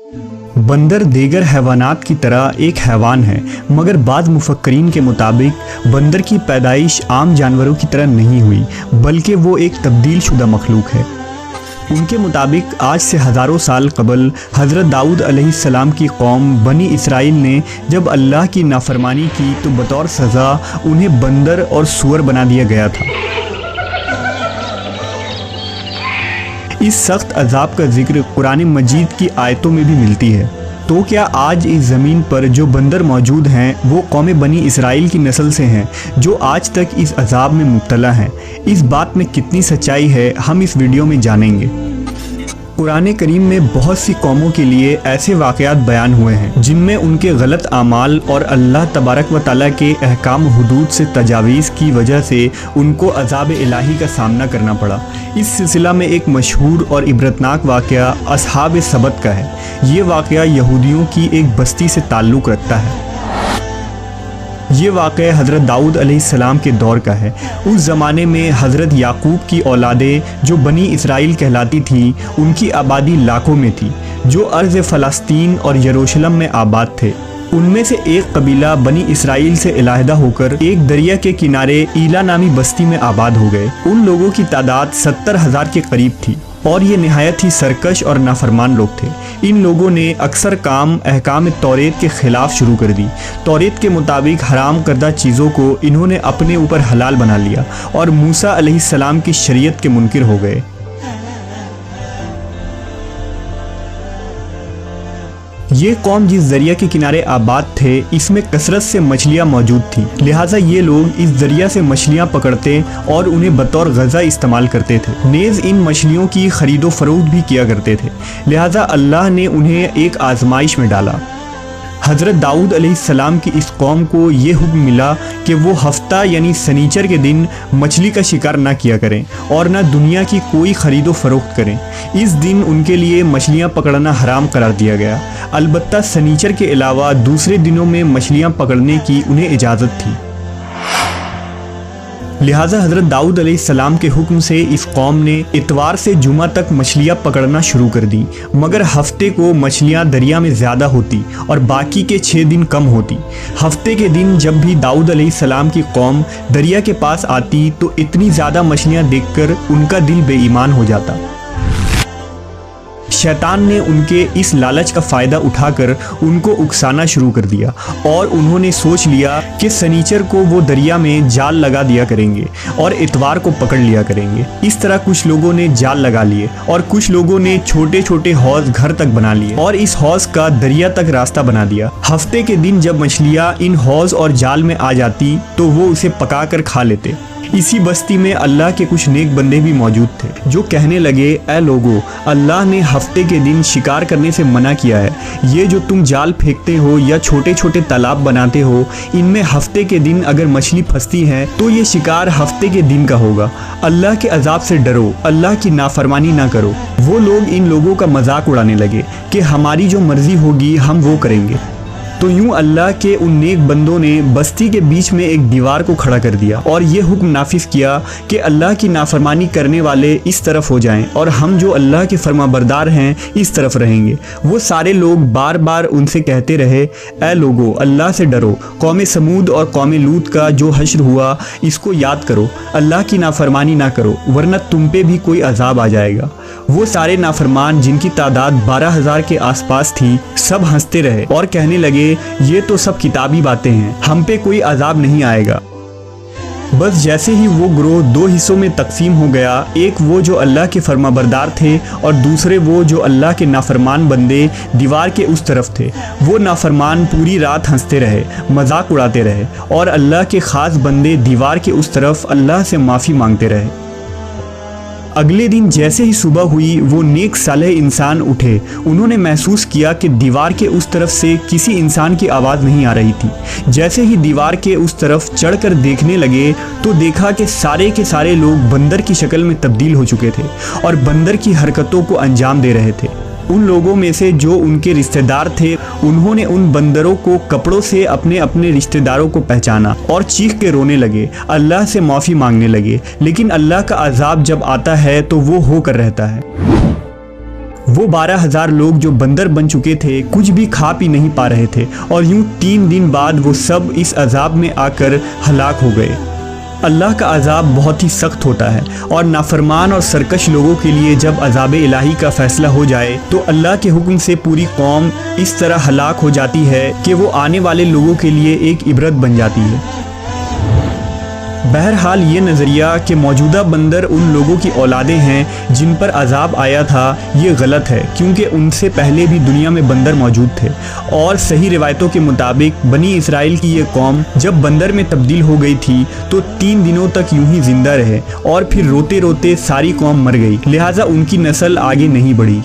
बंदर दीगर हैवानात की तरह एक हैवान है, मगर बाज़ मुफक्करीन के मुताबिक बंदर की पैदाइश आम जानवरों की तरह नहीं हुई, बल्कि वो एक तब्दील शुदा मखलूक है। उनके मुताबिक आज से हज़ारों साल कबल हज़रत दाऊद अलैहिस्सलाम की कौम बनी इसराइल ने जब अल्लाह की नाफरमानी की तो बतौर सज़ा उन्हें बंदर और सूअर बना दिया गया था। इस सख्त अज़ाब का जिक्र कुरान मजीद की आयतों में भी मिलती है। तो क्या आज इस ज़मीन पर जो बंदर मौजूद हैं वो कौम बनी इसराइल की नस्ल से हैं जो आज तक इस अज़ाब में मुब्तला हैं? इस बात में कितनी सच्चाई है हम इस वीडियो में जानेंगे। कुरान करीम में बहुत सी कौमों के लिए ऐसे वाक़यात बयान हुए हैं जिनमें उनके गलत आमाल और अल्लाह तबारक व तआला के अहकाम हुदूद से तजावीज़ की वजह से उनको अज़ाब इलाही का सामना करना पड़ा। इस सिलसिला में एक मशहूर और इबरतनाक वाक़या असहाब सबत का है। ये वाक़या यहूदियों की एक बस्ती से ताल्लुक़ रखता है। ये वाक़या हज़रत दाऊद अलैहिस्सलाम के दौर का है। उस ज़माने में हज़रत याकूब की औलादें जो बनी इसराइल कहलाती थीं, उनकी आबादी लाखों में थी, जो अर्ज़ फ़लस्तीन और यरूशलेम में आबाद थे। उनमें से एक कबीला बनी इसराइल से इलाहदा होकर एक दरिया के किनारे ईला नामी बस्ती में आबाद हो गए। उन लोगों की तादाद 70,000 के करीब थी और ये नहायत ही सरकश और नाफरमान लोग थे। इन लोगों ने अक्सर काम अहकाम तौरेत के ख़िलाफ़ शुरू कर दी। तौरेत के मुताबिक हराम करदा चीज़ों को इन्होंने अपने ऊपर हलाल बना लिया और मूसा अलैहिस्सलाम की शरीयत के मुनकिर हो गए। ये कौम जिस दरिया के किनारे आबाद थे, इसमें कसरत से मछलियाँ मौजूद थीं, लिहाजा ये लोग इस दरिया से मछलियाँ पकड़ते और उन्हें बतौर ग़ज़ा इस्तेमाल करते थे। नेज़ इन मछलियों की ख़रीदो फ़रोख्त भी किया करते थे। लिहाजा अल्लाह ने उन्हें एक आजमाइश में डाला। हज़रत दाऊद अलैहिस्सलाम की इस कौम को ये हुक्म मिला कि वो हफ्ता यानी सनीचर के दिन मछली का शिकार ना किया करें और ना दुनिया की कोई ख़रीदो फ़रोख्त करें। इस दिन उनके लिए मछलियाँ पकड़ना हराम करार दिया गया। अलबत्ता सनीचर के अलावा दूसरे दिनों में मछलियाँ पकड़ने की उन्हें इजाज़त थी। लिहाजा हज़रत दाऊद अलैहिस्सलाम के हुक्म से इस कौम ने इतवार से जुमा तक मछलियाँ पकड़ना शुरू कर दी, मगर हफ्ते को मछलियाँ दरिया में ज़्यादा होती और बाकी के 6 दिन कम होती। हफ्ते के दिन जब भी दाऊद अलैहिस्सलाम की कौम दरिया के पास आती तो इतनी ज़्यादा मछलियाँ देखकर उनका दिल बेईमान हो जाता। शैतान ने उनके इस लालच का फ़ायदा उठाकर उनको उकसाना शुरू कर दिया और उन्होंने सोच लिया कि सनीचर को वो दरिया में जाल लगा दिया करेंगे और इतवार को पकड़ लिया करेंगे। इस तरह कुछ लोगों ने जाल लगा लिए और कुछ लोगों ने छोटे छोटे हौज़ घर तक बना लिए और इस हौज़ का दरिया तक रास्ता बना दिया। हफ्ते के दिन जब मछलियाँ इन हौज़ और जाल में आ जाती तो वो उसे पका कर खा लेते। इसी बस्ती में अल्लाह के कुछ नेक बंदे भी मौजूद थे जो कहने लगे, ऐ लोगो, अल्लाह ने हफ्ते के दिन शिकार करने से मना किया है। ये जो तुम जाल फेंकते हो या छोटे छोटे तालाब बनाते हो, इनमें हफ्ते के दिन अगर मछली फंसती है तो ये शिकार हफ्ते के दिन का होगा। अल्लाह के अजाब से डरो, अल्लाह की नाफरमानी ना करो। वो लोग इन लोगों का मजाक उड़ाने लगे कि हमारी जो मर्जी होगी हम वो करेंगे। तो यूं अल्लाह के उन नेक बंदों ने बस्ती के बीच में एक दीवार को खड़ा कर दिया और ये हुक्म नाफिज किया कि अल्लाह की नाफरमानी करने वाले इस तरफ हो जाएं और हम जो अल्लाह के फरमाबरदार हैं इस तरफ रहेंगे। वो सारे लोग बार बार उनसे कहते रहे, ऐ लोगो, अल्लाह से डरो। कौम समूद और कौम लूत का जो हश्र हुआ इसको याद करो। अल्लाह की नाफरमानी ना करो वरना तुम पे भी कोई अजाब आ जाएगा। वो सारे नाफरमान जिनकी तादाद 12,000 के आसपास थी, सब हंसते रहे और कहने लगे, ये तो सब किताबी बातें हैं, हम पे कोई अजाब नहीं आएगा। बस जैसे ही वो ग्रोह 2 हिस्सों में तकसीम हो गया, एक वो जो अल्लाह के फरमाबरदार थे और दूसरे वो जो अल्लाह के नाफरमान बंदे दीवार के उस तरफ थे। वो नाफरमान पूरी रात हंसते रहे, मजाक उड़ाते रहे और अल्लाह के ख़ास बंदे दीवार के उस तरफ अल्लाह से माफ़ी मांगते रहे। अगले दिन जैसे ही सुबह हुई, वो नेक सालेह इंसान उठे। उन्होंने महसूस किया कि दीवार के उस तरफ से किसी इंसान की आवाज़ नहीं आ रही थी। जैसे ही दीवार के उस तरफ चढ़कर देखने लगे तो देखा कि सारे के सारे लोग बंदर की शक्ल में तब्दील हो चुके थे और बंदर की हरकतों को अंजाम दे रहे थे। उन लोगों में से जो उनके रिश्तेदार थे, उन्होंने उन बंदरों को कपड़ों से अपने अपने रिश्तेदारों को पहचाना और चीख के रोने लगे, अल्लाह से माफ़ी मांगने लगे। लेकिन अल्लाह का अजाब जब आता है तो वो होकर रहता है। वो 12,000 लोग जो बंदर बन चुके थे कुछ भी खा पी नहीं पा रहे थे, और यूं 3 दिन बाद वो सब इस अजाब में आकर हलाक हो गए। अल्लाह का अजाब बहुत ही सख्त होता है, और नाफरमान और सरकश लोगों के लिए जब अजाब इलाही का फैसला हो जाए तो अल्लाह के हुक्म से पूरी कौम इस तरह हलाक हो जाती है कि वो आने वाले लोगों के लिए एक इबरत बन जाती है। बहरहाल ये नज़रिया कि मौजूदा बंदर उन लोगों की औलादें हैं जिन पर अजाब आया था, ये गलत है, क्योंकि उनसे पहले भी दुनिया में बंदर मौजूद थे। और सही रिवायतों के मुताबिक बनी इसराइल की ये कौम जब बंदर में तब्दील हो गई थी तो 3 दिनों तक यूं ही जिंदा रहे, और फिर रोते रोते सारी कौम मर गई, लिहाजा उनकी नस्ल आगे नहीं बढ़ी।